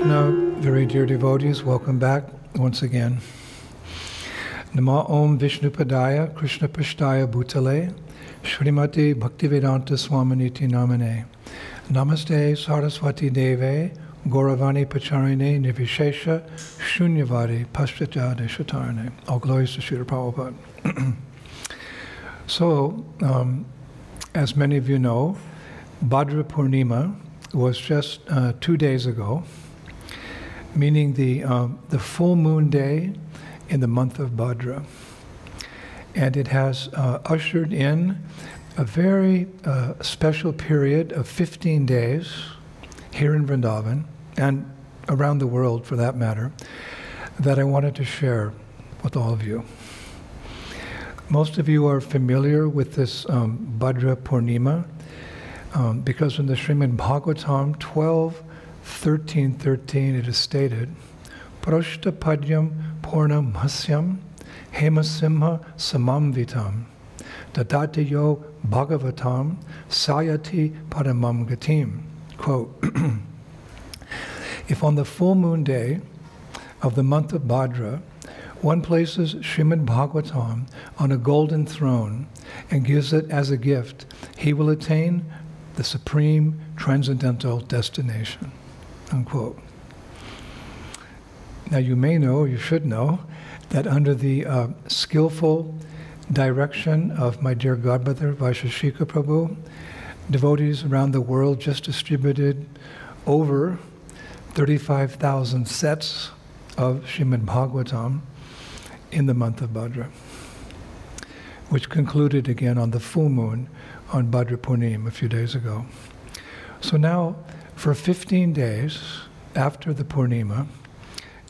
Krishna, very dear devotees, welcome back once again. Nama Om Vishnupadaya Krishna Pashtaya Bhutale Srimati Bhaktivedanta Swaminiti Namane Namaste Saraswati Deve Gauravani Pacharine Nivishesha Shunyavadi Paschatya Deshatarane. All glories to Srila Prabhupada. So, as many of you know, Bhadra Purnima was just 2 days ago, meaning the full moon day in the month of Bhadra. And it has ushered in a very special period of 15 days here in Vrindavan, and around the world for that matter, that I wanted to share with all of you. Most of you are familiar with this Bhadra Purnima, because in the Srimad Bhagavatam 12:13 it is stated, Prashta Padyam Purnam Hasyam Hemasimha Samamvitam Dadatiyo Bhagavatam Sayati Paramam Gatim. Quote, if on the full moon day of the month of Bhadra, one places Srimad Bhagavatam on a golden throne and gives it as a gift, he will attain the supreme transcendental destination. Unquote. Now you may know, you should know, that under the skillful direction of my dear godmother, Vaisheshika Prabhu, devotees around the world just distributed over 35,000 sets of Srimad Bhagavatam in the month of Bhadra, which concluded again on the full moon on Bhadra Purnima a few days ago. So now, for 15 days after the Purnima,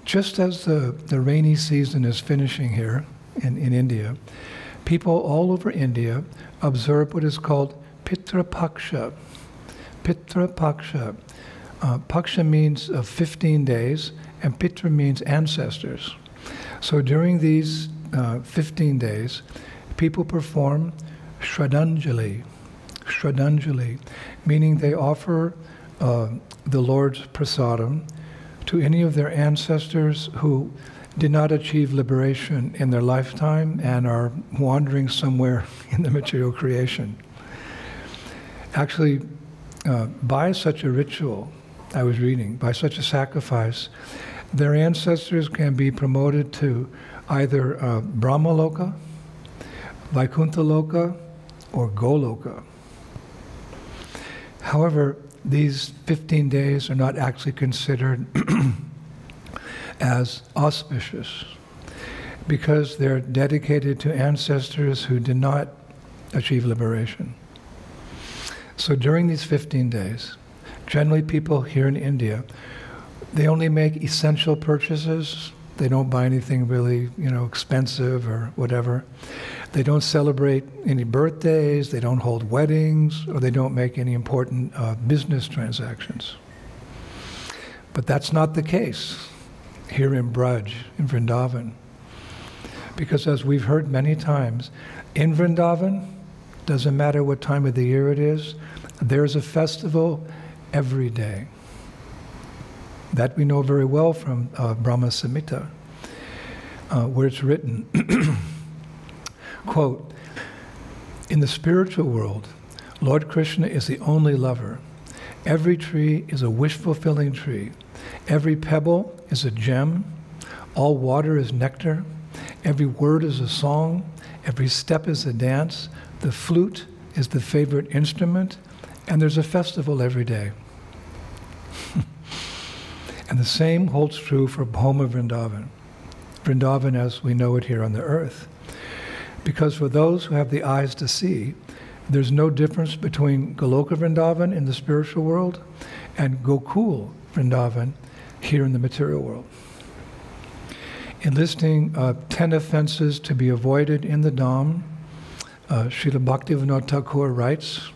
just as the rainy season is finishing here in India, people all over India observe what is called Pitra Paksha. Pitra Paksha. Paksha means 15 days, and Pitra means ancestors. So during these 15 days, people perform Shraddhanjali. Shraddhanjali, meaning they offer the Lord's prasadam to any of their ancestors who did not achieve liberation in their lifetime and are wandering somewhere in the material creation. Actually, by such a ritual, I was reading, by such a sacrifice, their ancestors can be promoted to either Brahmaloka, Vaikuntha-loka, or Goloka. However, these 15 days are not actually considered as auspicious because they're dedicated to ancestors who did not achieve liberation. So during these 15 days, generally people here in India, they only make essential purchases. They don't buy anything really, expensive or whatever. They don't celebrate any birthdays, they don't hold weddings, or they don't make any important business transactions. But that's not the case here in Braj, in Vrindavan. Because as we've heard many times, in Vrindavan, doesn't matter what time of the year it is, there's a festival every day. That we know very well from Brahma Samhita, where it's written, quote, in the spiritual world, Lord Krishna is the only lover. Every tree is a wish-fulfilling tree. Every pebble is a gem. All water is nectar. Every word is a song. Every step is a dance. The flute is the favorite instrument. And there's a festival every day. And the same holds true for Bhoma Vrindavan. Vrindavan as we know it here on the earth. Because for those who have the eyes to see, there's no difference between Goloka Vrindavan in the spiritual world and Gokul Vrindavan here in the material world. In listing 10 offenses to be avoided in the Dham, Srila Bhaktivinoda Thakur writes,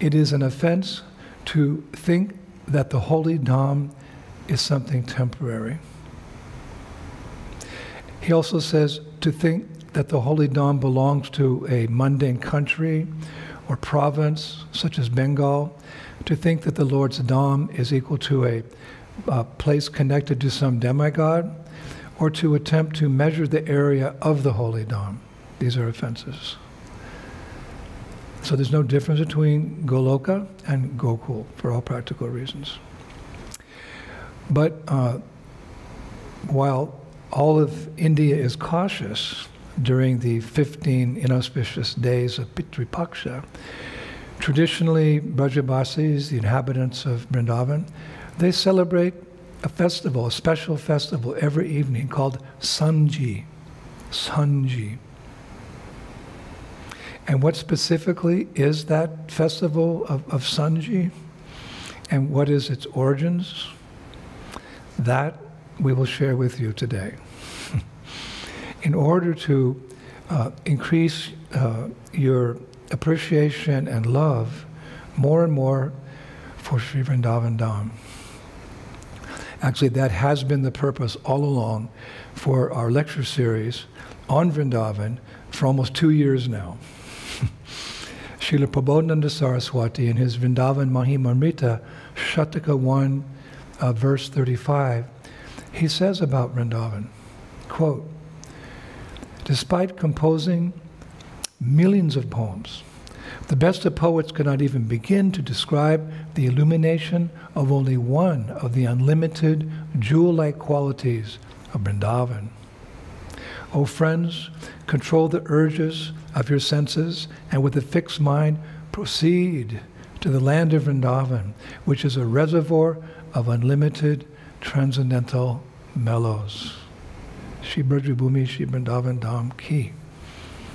it is an offense to think that the holy Dham is something temporary. He also says to think that the holy Dham belongs to a mundane country or province, such as Bengal, to think that the Lord's Dham is equal to a place connected to some demigod, or to attempt to measure the area of the holy dham. These are offenses. So there's no difference between Goloka and Gokul for all practical reasons. But while all of India is cautious during the 15 inauspicious days of Pitra Paksha, traditionally Brajabasis, the inhabitants of Vrindavan, they celebrate a festival, a special festival every evening called Sanji. Sanji. And what specifically is that festival of Sanji? And what is its origins? That we will share with you today. In order to increase your appreciation and love more and more for Sri Vrindavan Dham. Actually, that has been the purpose all along for our lecture series on Vrindavan for almost 2 years now. Srila Prabodhananda Saraswati in his Vrindavan Mahimamrita, Shataka 1, verse 35, he says about Vrindavan, quote, despite composing millions of poems, the best of poets could not even begin to describe the illumination of only one of the unlimited jewel-like qualities of Vrindavan. O friends, control the urges of your senses and with a fixed mind proceed to the land of Vrindavan, which is a reservoir of unlimited transcendental mellows. Shri Brajabhumi, Shri Vrindavan Dham Ki.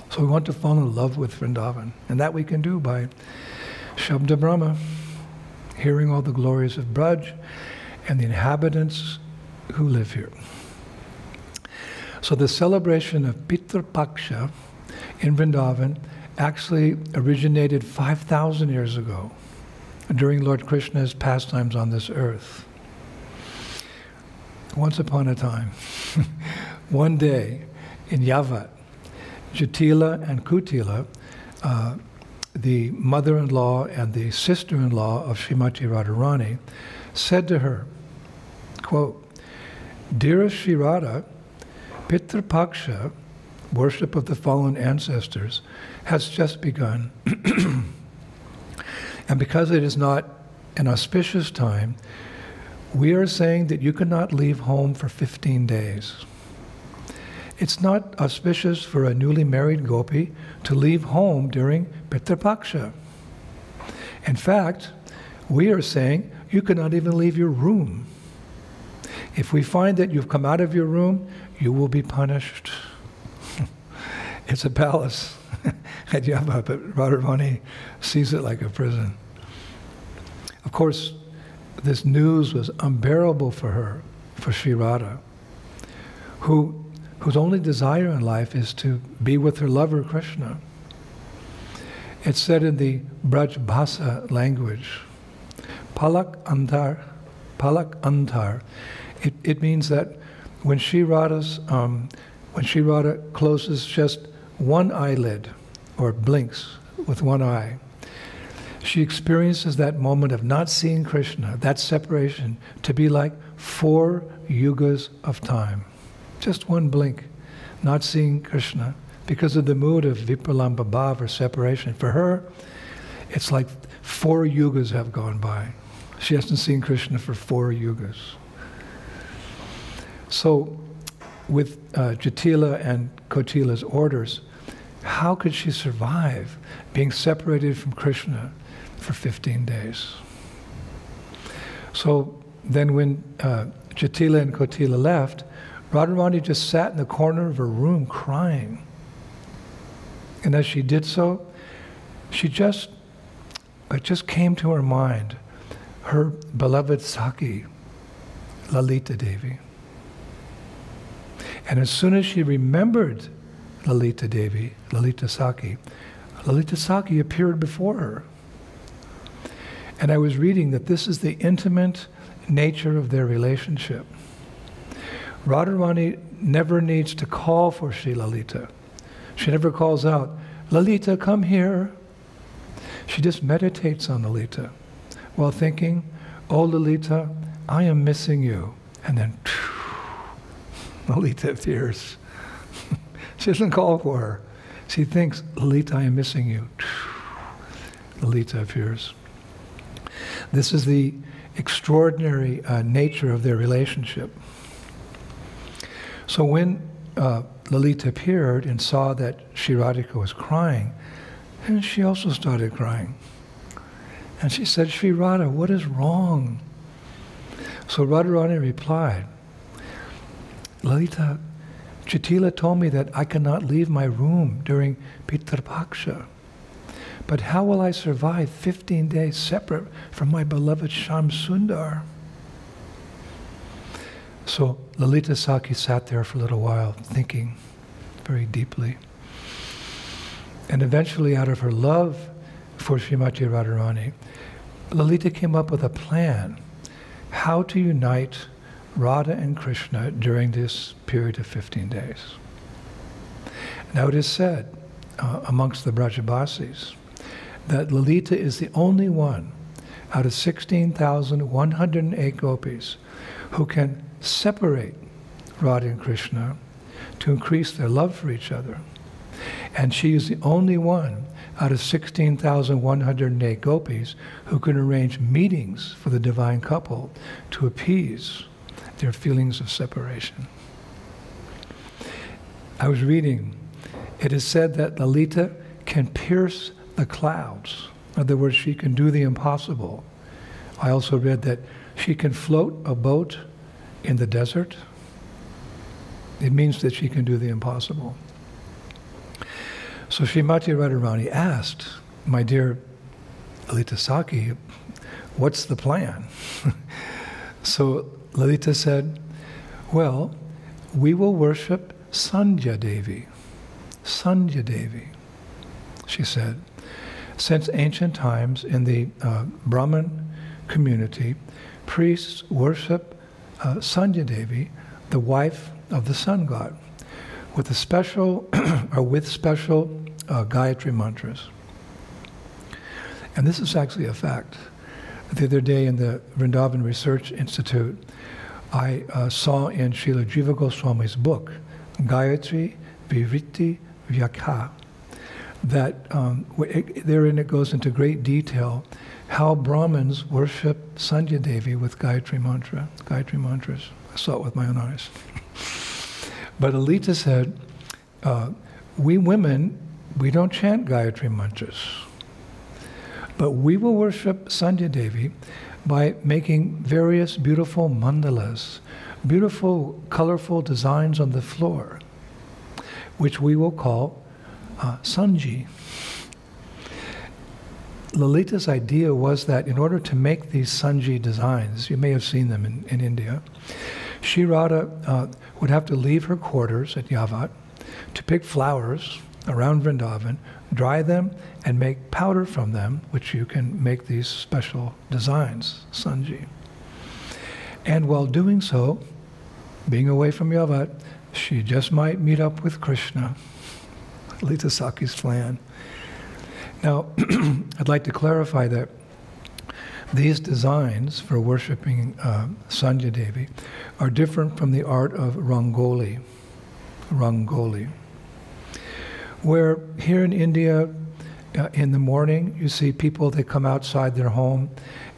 So we want to fall in love with Vrindavan, and that we can do by Shabda Brahma, hearing all the glories of Braj and the inhabitants who live here. So the celebration of Pitra Paksha in Vrindavan actually originated 5,000 years ago during Lord Krishna's pastimes on this earth. Once upon a time, one day in Yavat, Jatila and Kutila, the mother-in-law and the sister-in-law of Srimati Radharani, said to her, quote, dearest Sri Radha, Pitra Paksha, worship of the fallen ancestors, has just begun. And because it is not an auspicious time, we are saying that you cannot leave home for 15 days. It's not auspicious for a newly married gopi to leave home during Pitra Paksha. In fact, we are saying you cannot even leave your room. If we find that you've come out of your room, you will be punished. It's a palace at Yava, but Radharani sees it like a prison. Of course, this news was unbearable for her, for Sri Radha, whose only desire in life is to be with her lover Krishna. It's said in the Braj Bhasa language, Palak Antar, Palak Antar. It means that when Sri Radha closes just one eyelid, or blinks with one eye, she experiences that moment of not seeing Krishna, that separation, to be like 4 yugas of time. Just one blink, not seeing Krishna, because of the mood of vipralamba bhav, or separation. For her, it's like 4 yugas have gone by. She hasn't seen Krishna for 4 yugas. So, with Jatila and Kotila's orders, how could she survive being separated from Krishna for 15 days? So then when Jatila and Kotila left, Radharani just sat in the corner of her room crying. And as she did so, it just came to her mind, her beloved Sakhi, Lalita Devi. And as soon as she remembered Lalita Devi, Lalita Sakhi appeared before her. And I was reading that this is the intimate nature of their relationship. Radharani never needs to call for Sri Lalita. She never calls out, Lalita, come here. She just meditates on Lalita while thinking, oh Lalita, I am missing you. And then, Lalita appears. She doesn't call for her. She thinks, Lalita, I am missing you. Lalita appears. This is the extraordinary nature of their relationship. So when Lalita appeared and saw that Sri Radhika was crying, and she also started crying. And she said, Sri Radha, what is wrong? So Radharani replied, Lalita, Jatila told me that I cannot leave my room during Pitra Paksha. But how will I survive 15 days separate from my beloved Shyam Sundar? So Lalita Sakhi sat there for a little while, thinking very deeply. And eventually, out of her love for Srimati Radharani, Lalita came up with a plan how to unite Radha and Krishna during this period of 15 days. Now it is said amongst the Brajabasis that Lalita is the only one out of 16,108 gopis who can separate Radha and Krishna to increase their love for each other. And she is the only one out of 16,108 gopis who can arrange meetings for the divine couple to appease their feelings of separation. I was reading, it is said that Lalita can pierce the clouds. In other words, she can do the impossible. I also read that she can float a boat in the desert. It means that she can do the impossible. So Srimati Radharani asked, my dear Lalita Sakhi, what's the plan? So Lalita said, well, we will worship Sandhya Devi. Sandhya Devi, she said. Since ancient times in the Brahmin community, priests worship Sandhya Devi, the wife of the sun god, with a special Gayatri mantras. And this is actually a fact. The other day in the Vrindavan Research Institute, I saw in Srila Jiva Goswami's book, Gayatri Vivritti Vyakha, that therein it goes into great detail how Brahmins worship Sandhya Devi with Gayatri mantras. I saw it with my own eyes. But Lalita said, we women, we don't chant Gayatri mantras, but we will worship Sandhya Devi by making various beautiful mandalas, beautiful, colorful designs on the floor, which we will call Sanji. Lalita's idea was that in order to make these Sanji designs, you may have seen them in India, Sri Radha would have to leave her quarters at Yavat to pick flowers around Vrindavan, dry them, and make powder from them, which you can make these special designs, Sanji. And while doing so, being away from Yavat, she just might meet up with Krishna. Lalita Sakhi's plan. Now, I'd like to clarify that these designs for worshipping Sandhya Devi are different from the art of Rangoli, where here in India, in the morning, you see people, they come outside their home,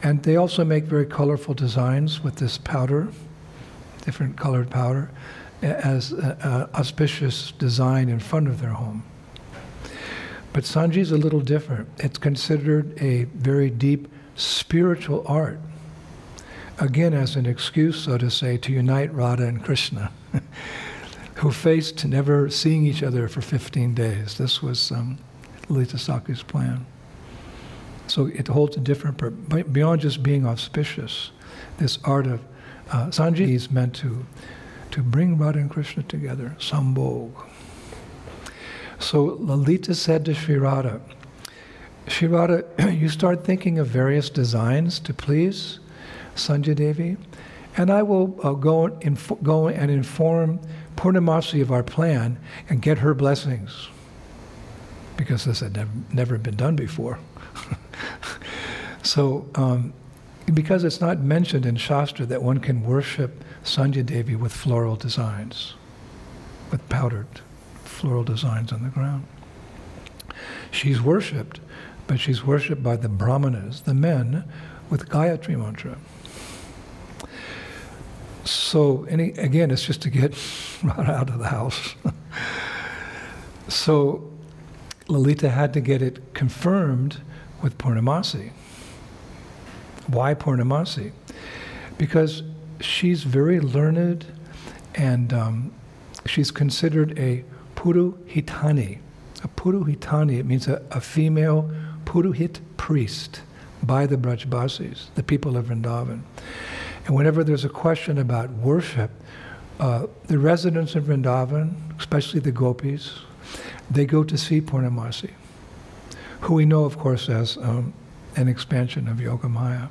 and they also make very colorful designs with this powder, different colored powder, as an auspicious design in front of their home. But Sanji is a little different. It's considered a very deep spiritual art. Again, as an excuse, so to say, to unite Radha and Krishna, who faced never seeing each other for 15 days. This was Lalita Sakhi's plan. So it holds a different purpose. Beyond just being auspicious, this art of Sanji is meant to bring Radha and Krishna together, sambhog. So Lalita said to Sri Radha, you start thinking of various designs to please Sandhya Devi, and I will go and inform Purnamasi of our plan and get her blessings, because this had never been done before. So because it's not mentioned in Shastra that one can worship Sanjay Devi with floral designs, with powdered floral designs on the ground. She's worshipped, but she's worshipped by the Brahmanas, the men, with Gayatri mantra. So, again, it's just to get Radha out of the house. So, Lalita had to get it confirmed with Purnamasi. Why Purnamasi? Because she's very learned, and she's considered a Puruhitani. A Puruhitani, it means a female Puruhit priest by the Brajbasis, the people of Vrindavan. And whenever there's a question about worship, the residents of Vrindavan, especially the gopis, they go to see Purnamasi, who we know, of course, as an expansion of Yogamaya.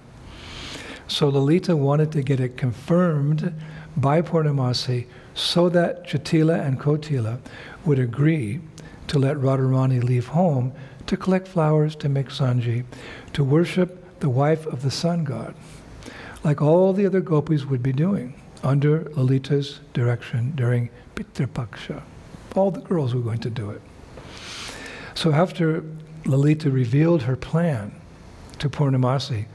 So Lalita wanted to get it confirmed by Purnamasi so that Jatila and Kotila would agree to let Radharani leave home to collect flowers to make sanji, to worship the wife of the sun god, like all the other gopis would be doing under Lalita's direction during Pitra Paksha. All the girls were going to do it. So after Lalita revealed her plan to Purnamasi,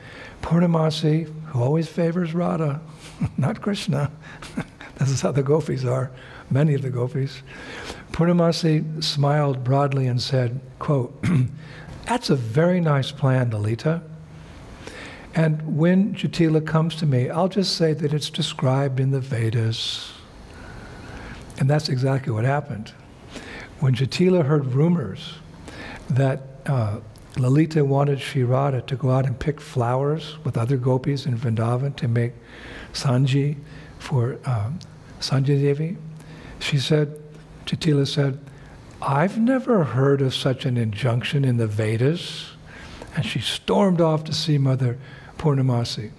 Purnamasi, who always favors Radha, not Krishna, this is how the gopis are, many of the gopis, Purnamasi smiled broadly and said, quote, "That's a very nice plan, Lalita. And when Jatila comes to me, I'll just say that it's described in the Vedas." And that's exactly what happened. When Jatila heard rumors that Lalita wanted Sri Radha to go out and pick flowers with other gopis in Vrindavan to make sanji for Sanjay Devi, Jatila said, "I've never heard of such an injunction in the Vedas." And she stormed off to see Mother Purnamasi,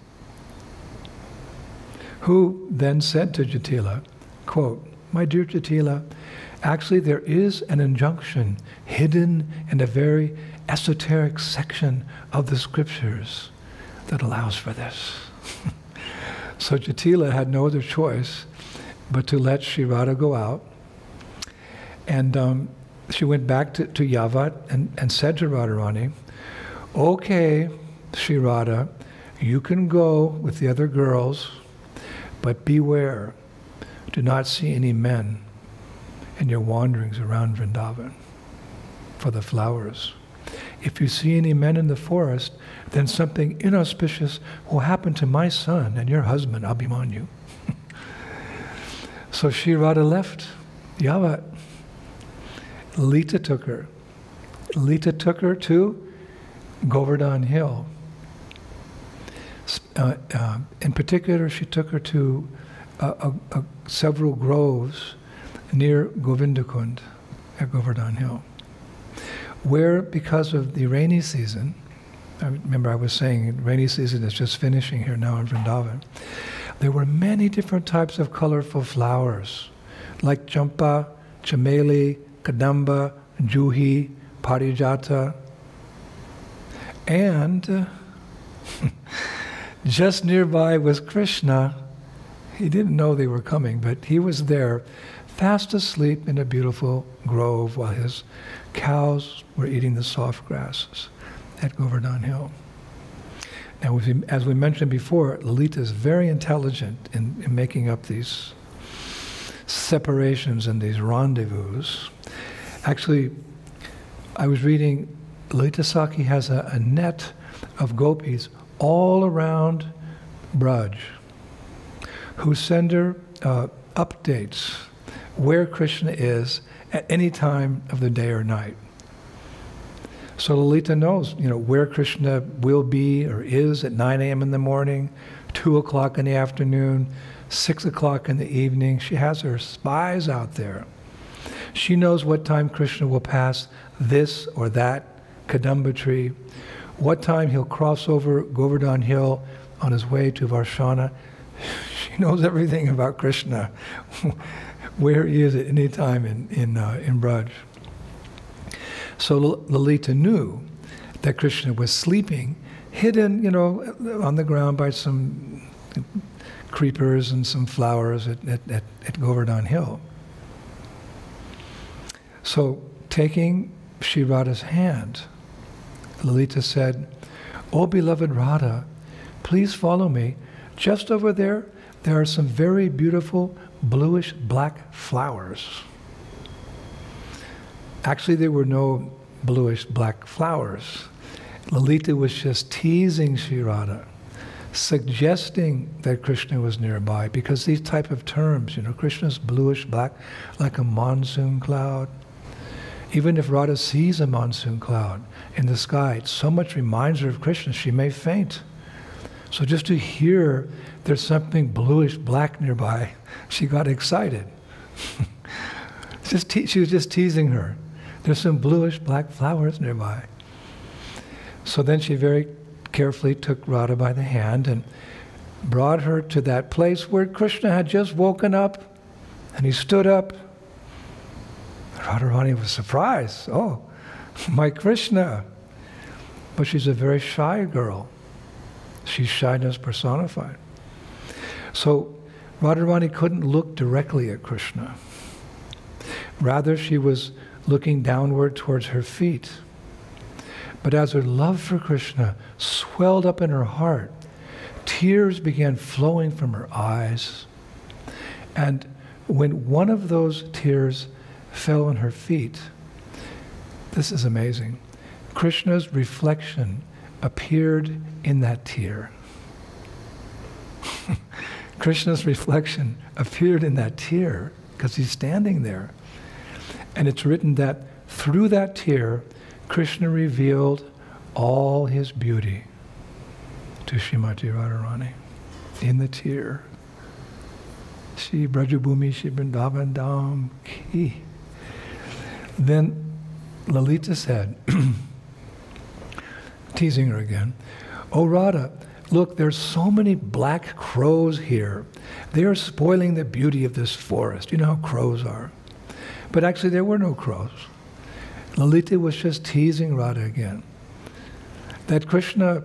who then said to Jatila, quote, "My dear Jatila, actually there is an injunction hidden in a very esoteric section of the scriptures that allows for this." So Jatila had no other choice but to let Sri Radha go out. And she went back to Yavat and said to Radharani, "Okay, Sri Radha, you can go with the other girls, but beware, do not see any men in your wanderings around Vrindavan for the flowers. If you see any men in the forest, then something inauspicious will happen to my son and your husband, Abhimanyu." So Sri Radha left Yavat. Lalita took her. Lalita took her to Govardhan Hill. In particular, she took her to several groves near Govindakund at Govardhan Hill, where, because of the rainy season, I remember I was saying rainy season is just finishing here now in Vrindavan, there were many different types of colorful flowers, like champa, chameli, kadamba, juhi, parijata, and just nearby was Krishna. He didn't know they were coming, but he was there, fast asleep in a beautiful grove while his cows were eating the soft grasses at Govardhan Hill. Now, as we mentioned before, Lalita is very intelligent in making up these separations and these rendezvous. Actually, I was reading, Lalita Sakhi has a net of gopis all around Braj, who send her updates where Krishna is at any time of the day or night. So Lalita knows, where Krishna will be or is at 9 a.m. in the morning, 2 o'clock in the afternoon, 6 o'clock in the evening. She has her spies out there. She knows what time Krishna will pass this or that kadamba tree, what time he'll cross over Govardhan Hill on his way to Varshana. She knows everything about Krishna, where he is at any time in Braj. So Lalita knew that Krishna was sleeping hidden, on the ground by some creepers and some flowers at Govardhan Hill. So, taking Sri Radha's hand, Lalita said, "Oh, beloved Radha, please follow me. Just over there, there are some very beautiful bluish black flowers." Actually, there were no bluish black flowers. Lalita was just teasing Sri Radha, suggesting that Krishna was nearby, because these type of terms, Krishna's bluish black, like a monsoon cloud. Even if Radha sees a monsoon cloud in the sky, it so much reminds her of Krishna, she may faint. So just to hear there's something bluish black nearby, she got excited. She was just teasing her. There's some bluish black flowers nearby. So then she very carefully took Radha by the hand and brought her to that place where Krishna had just woken up, and he stood up. Radharani was surprised. "Oh, my Krishna." But she's a very shy girl. She's shyness personified. So Radharani couldn't look directly at Krishna. Rather, she was looking downward towards her feet. But as her love for Krishna swelled up in her heart, tears began flowing from her eyes. And when one of those tears fell on her feet, this is amazing, Krishna's reflection appeared in that tear. Krishna's reflection appeared in that tear because he's standing there. And it's written that through that tear, Krishna revealed all his beauty to Srimati Radharani in the tear. Shri Brajabhumi Shri Vrindavan Dham Ki. Then Lalita said, teasing her again, "Oh Radha, look, there's so many black crows here. They are spoiling the beauty of this forest." You know how crows are. But actually there were no crows. Lalita was just teasing Radha again. That Krishna,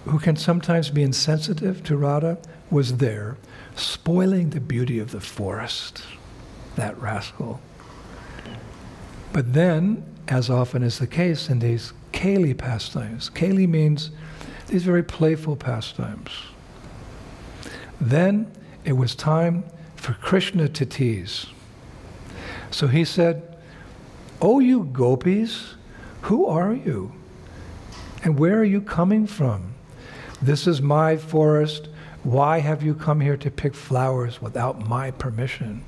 who can sometimes be insensitive to Radha, was there, spoiling the beauty of the forest. That rascal. But then, as often is the case in these Kali pastimes, Kali means these very playful pastimes. Then it was time for Krishna to tease. So he said, "Oh, you gopis, who are you? And where are you coming from? This is my forest. Why have you come here to pick flowers without my permission?"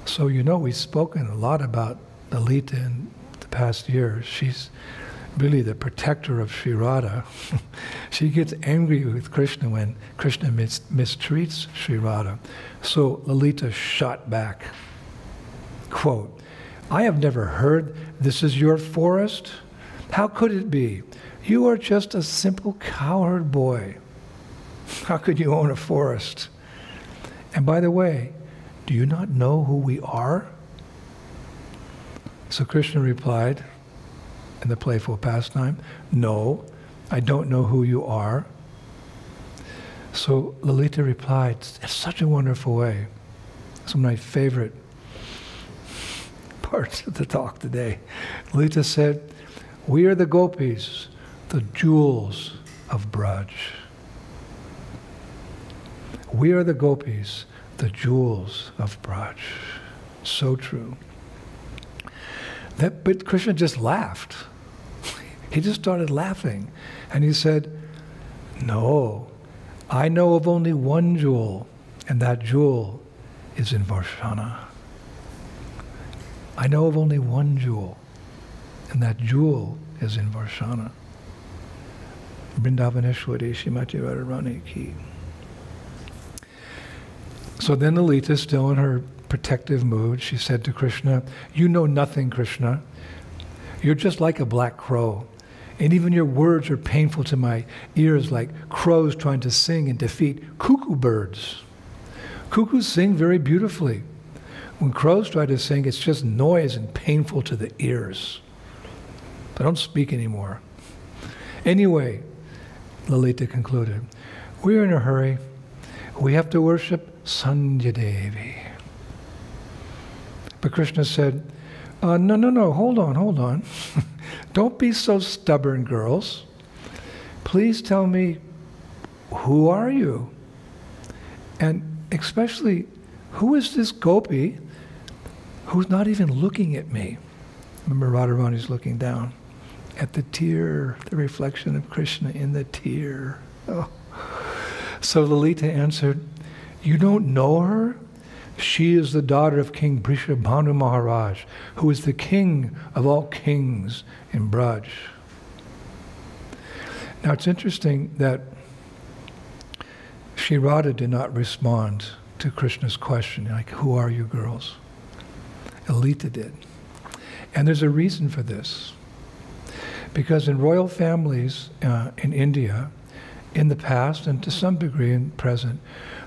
So we've spoken a lot about Lalita in the past years. She's really the protector of Sri Radha. She gets angry with Krishna when Krishna mistreats Sri Radha. So Lalita shot back. Quote, "I have never heard this is your forest. How could it be? You are just a simple cowherd boy. How could you own a forest? And by the way, do you not know who we are?" So Krishna replied in the playful pastime, "No, I don't know who you are." So Lalita replied in such a wonderful way. It's one of my favorite parts of the talk today. Lalita said, "We are the gopis, the jewels of Braj. We are the gopis, the jewels of Braj." So true. But Krishna just laughed. He just started laughing. And he said, "No, I know of only one jewel, and that jewel is in Varshana. I know of only one jewel, and that jewel is in Varshana." Vrindavaneshwari Srimati Radharani Ki. So then Lalita, still in her protective mood, she said to Krishna, "You know nothing, Krishna. You're just like a black crow. And even your words are painful to my ears, like crows trying to sing and defeat cuckoo birds. Cuckoos sing very beautifully. When crows try to sing, it's just noise and painful to the ears. But don't speak anymore. Anyway, Lalita concluded, we're in a hurry. We have to worship Sandhya Devi. But Krishna said, no, hold on. Don't be so stubborn, girls. Please tell me, who are you? And especially, who is this gopi who's not even looking at me? Remember, Radharani's looking down at the tear, the reflection of Krishna in the tear. Oh. So Lalita answered, you don't know her? She is the daughter of King Brishabhanu Maharaj, who is the king of all kings in Braj. Now it's interesting that Sri Radha did not respond to Krishna's question, like, who are you girls? Lalita did. And there's a reason for this. Because in royal families in India, in the past and to some degree in present,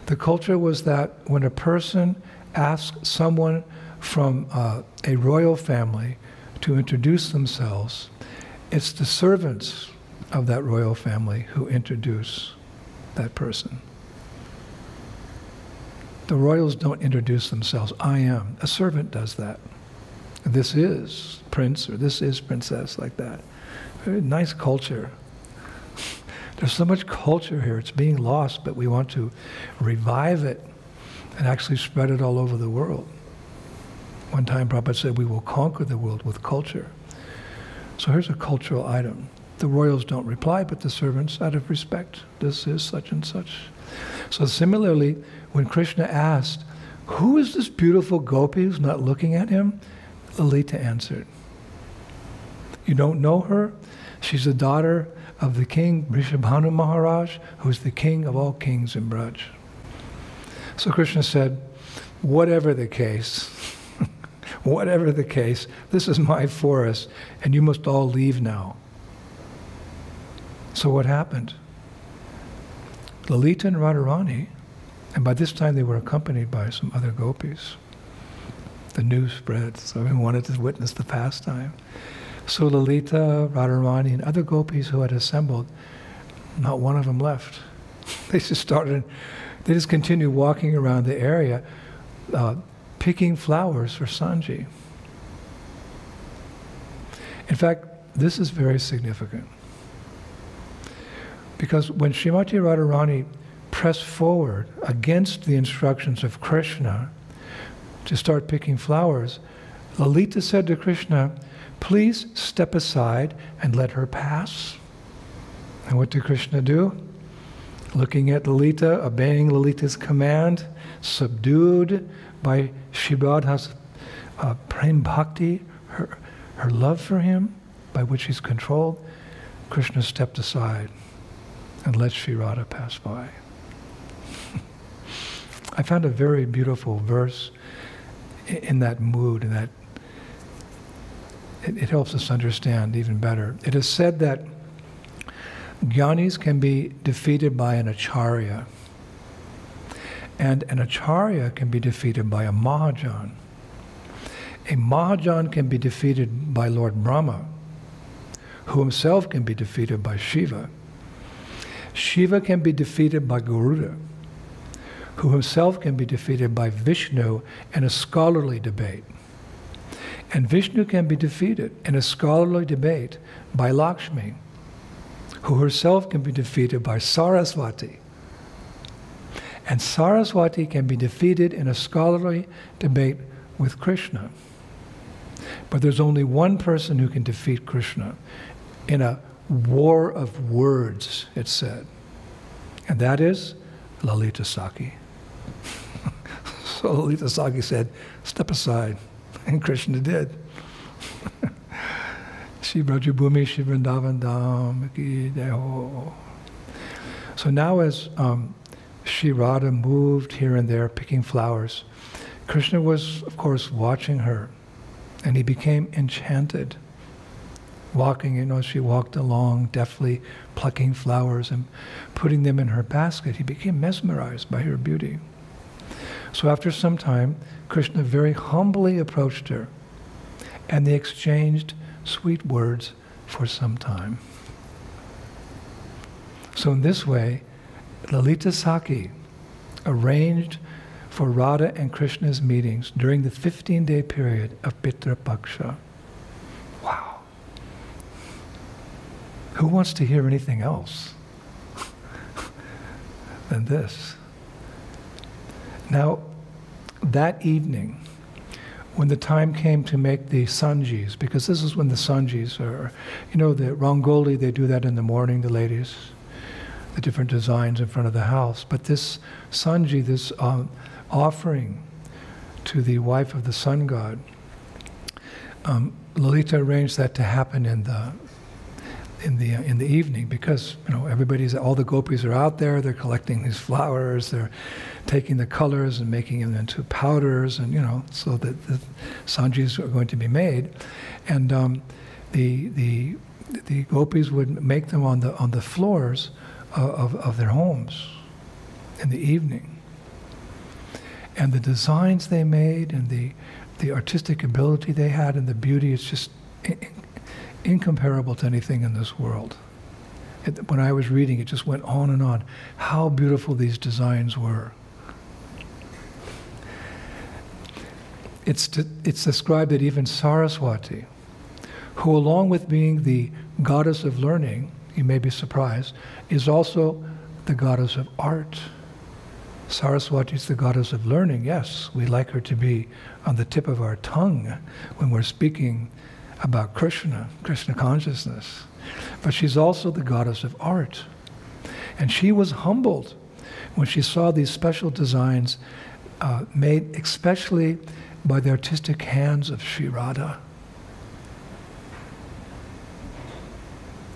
the culture was that when a person asked someone from a royal family to introduce themselves, it's the servants of that royal family who introduce that person. The royals don't introduce themselves. I am. A servant does that. This is prince or this is princess, like that. Very nice culture. There's so much culture here. It's being lost, but we want to revive it and actually spread it all over the world. One time Prabhupada said, we will conquer the world with culture. So here's a cultural item. The royals don't reply, but the servants, out of respect, this is such and such. So similarly, when Krishna asked, who is this beautiful gopi who's not looking at him? Lalita answered, you don't know her? She's the daughter of the king Brishabhanu Maharaj, who is the king of all kings in Braj. So Krishna said, whatever the case, whatever the case, this is my forest, and you must all leave now. So what happened? Lalita and Radharani, and by this time they were accompanied by some other gopis. The news spread, so everyone wanted to witness the pastime. So Lalita, Radharani, and other gopis who had assembled, not one of them left. They just continued walking around the area, picking flowers for Sanji. In fact, this is very significant. Because when Srimati Radharani pressed forward against the instructions of Krishna to start picking flowers, Lalita said to Krishna, please step aside and let her pass. And what did Krishna do? Looking at Lalita, obeying Lalita's command, subdued by Shri Radha's prem bhakti, her love for him, by which he's controlled, Krishna stepped aside and let Shri Radha pass by. I found a very beautiful verse in that mood, in that it helps us understand even better. It is said that jnanis can be defeated by an acharya, and an acharya can be defeated by a mahajan. A mahajan can be defeated by Lord Brahma, who himself can be defeated by Shiva. Shiva can be defeated by Garuda, who himself can be defeated by Vishnu in a scholarly debate. And Vishnu can be defeated in a scholarly debate by Lakshmi, who herself can be defeated by Saraswati. And Saraswati can be defeated in a scholarly debate with Krishna. But there's only one person who can defeat Krishna in a war of words, it's said. And that is Lalita Sakhi. So Lalita Sakhi said, step aside. And Krishna did. Shri Brajabhumi, Shri Vrindavan Dham ki jai ho. So now as Shri Radha moved here and there picking flowers, Krishna was, of course, watching her. And he became enchanted. Walking, she walked along, deftly plucking flowers and putting them in her basket. He became mesmerized by her beauty. So after some time, Krishna very humbly approached her, and they exchanged sweet words for some time. So in this way, Lalita Sakhi arranged for Radha and Krishna's meetings during the 15-day period of Pitra Paksha. Wow. Who wants to hear anything else than this? Now, that evening, when the time came to make the sanjis, because this is when the sanjis are, the Rangoli, they do that in the morning, the ladies, the different designs in front of the house. But this sanji, this offering to the wife of the sun god, Lalita arranged that to happen in the evening, because all the gopis are out there. They're collecting these flowers. They're taking the colors and making them into powders, and so that the sanjis are going to be made, and the gopis would make them on the floors of their homes in the evening. And the designs they made, and the artistic ability they had, and the beauty, it's just incomparable to anything in this world. When I was reading, it just went on and on. How beautiful these designs were. It's described that even Saraswati, who along with being the goddess of learning, you may be surprised, is also the goddess of art. Saraswati is the goddess of learning, yes. We like her to be on the tip of our tongue when we're speaking about Krishna consciousness. But she's also the goddess of art. And she was humbled when she saw these special designs made especially by the artistic hands of Sri Radha.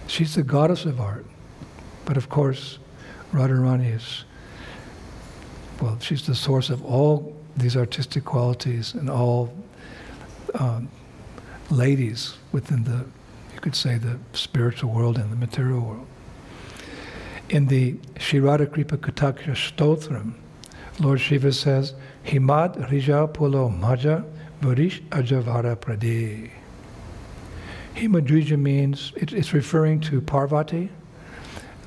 She's the goddess of art. But of course, Radharani is, she's the source of all these artistic qualities and all ladies within you could say, the spiritual world and the material world. In the Shri Radha Kripa Kataksha Stotram, Lord Shiva says, Himad Rija Polo Maja Varish Ajavara Prade. Himadrija means, it's referring to Parvati,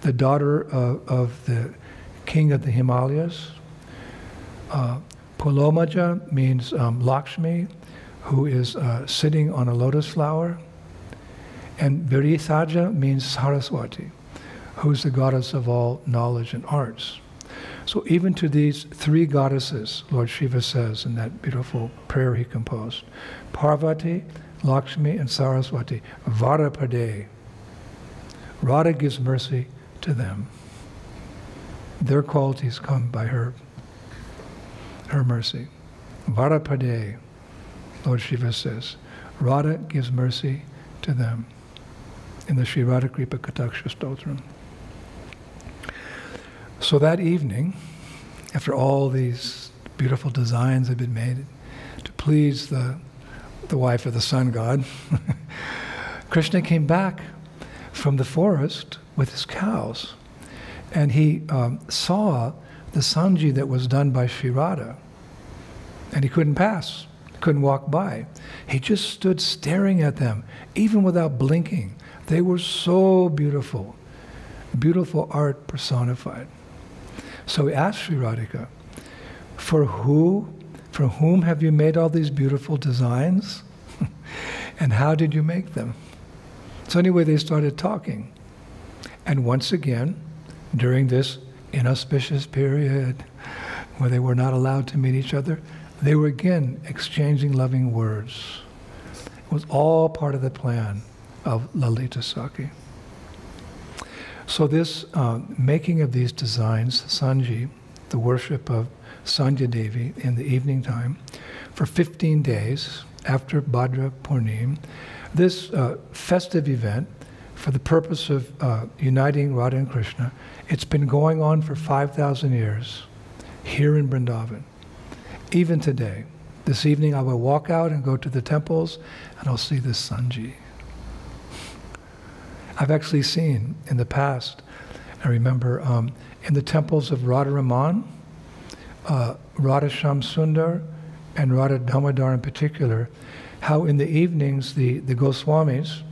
the daughter of the king of the Himalayas. Pulomaja means Lakshmi, who is sitting on a lotus flower. And Virithaja means Saraswati, who's the goddess of all knowledge and arts. So even to these three goddesses, Lord Shiva says in that beautiful prayer he composed, Parvati, Lakshmi, and Saraswati, Varapade. Radha gives mercy to them. Their qualities come by her mercy. Varapade, Lord Shiva says, Radha gives mercy to them in the Shri Radha Kripa Kataksha Stotram. So that evening, after all these beautiful designs had been made to please the wife of the sun god, Krishna came back from the forest with his cows, and he saw the sanji that was done by Sri Radha, and he couldn't pass, couldn't walk by. He just stood staring at them, even without blinking. They were so beautiful, beautiful art personified. So he asked Sri Radhika, for whom have you made all these beautiful designs? And how did you make them? So anyway, they started talking. And once again, during this inauspicious period where they were not allowed to meet each other, they were again exchanging loving words. It was all part of the plan of Lalita Sakhi. So this making of these designs, Sanji, the worship of Sandhya Devi in the evening time, for 15 days after Bhadra Purnim, this festive event for the purpose of uniting Radha and Krishna, it's been going on for 5,000 years here in Vrindavan. Even today, this evening I will walk out and go to the temples and I'll see this Sanji. I've actually seen in the past, I remember in the temples of Radharaman, Radha Sham Sundar, and Radha Damodar in particular, how in the evenings the Goswamis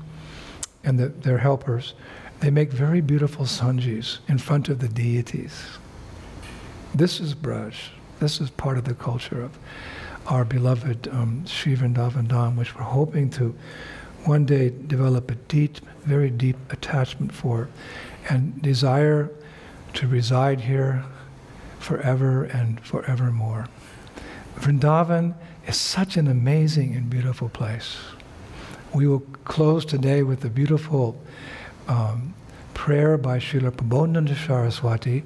and their helpers, They make very beautiful sanjis in front of the deities. This is Braj. This is part of the culture of our beloved Sri Vrindavan Dham, which we're hoping to one day develop a deep, very deep attachment for and desire to reside here forever and forevermore. Vrindavan is such an amazing and beautiful place. We will close today with a beautiful prayer by Srila Prabodhananda Saraswati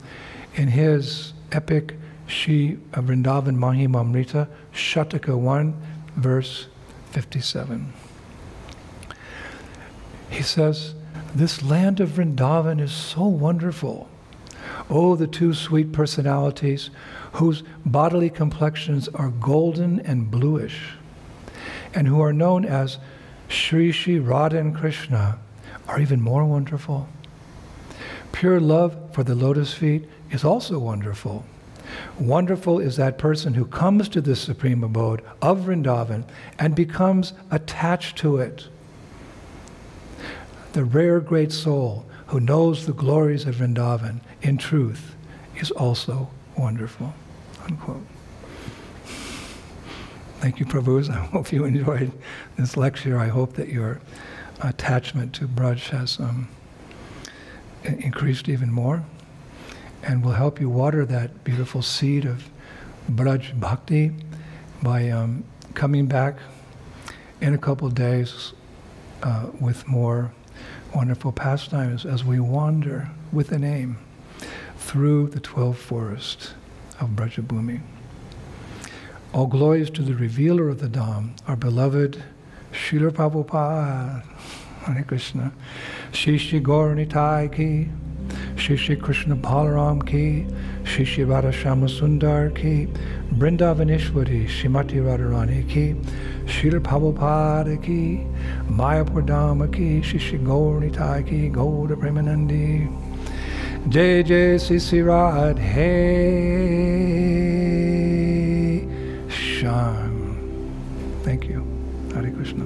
in his epic Shri Vrindavan Mahimamrita, Shataka 1, verse 57. He says, "This land of Vrindavan is so wonderful. Oh, the two sweet personalities whose bodily complexions are golden and bluish, and who are known as Shri Shri Radha and Krsna are even more wonderful. Pure love for the lotus feet is also wonderful. Wonderful is that person who comes to this supreme abode of Vrindavan and becomes attached to it. The rare great soul who knows the glories of Vrindavan in truth is also wonderful." Unquote. Thank you, Prabhus. I hope you enjoyed this lecture. I hope that your attachment to Braj has increased even more, and will help you water that beautiful seed of Braj Bhakti by coming back in a couple days with more wonderful pastimes as we wander with an aim through the 12 forests of Brajabhumi. All glories to the revealer of the Dham, our beloved Srila Prabhupada. Hare Krishna. Shri Shri Gaur Nitai ki, Shri Shri Krishna Balaram ki, Shri Shri Radha Shama Sundar ki, Vrindavaneshwari Srimati Radharani ki, Srila Prabhupada ki, Mayapur Dhama ki, Shri Shri Gaur Nitai ki, Gauda Premanandi. Jai Jai Sri Sri Radhe Shyam. Thank you. Hare Krishna.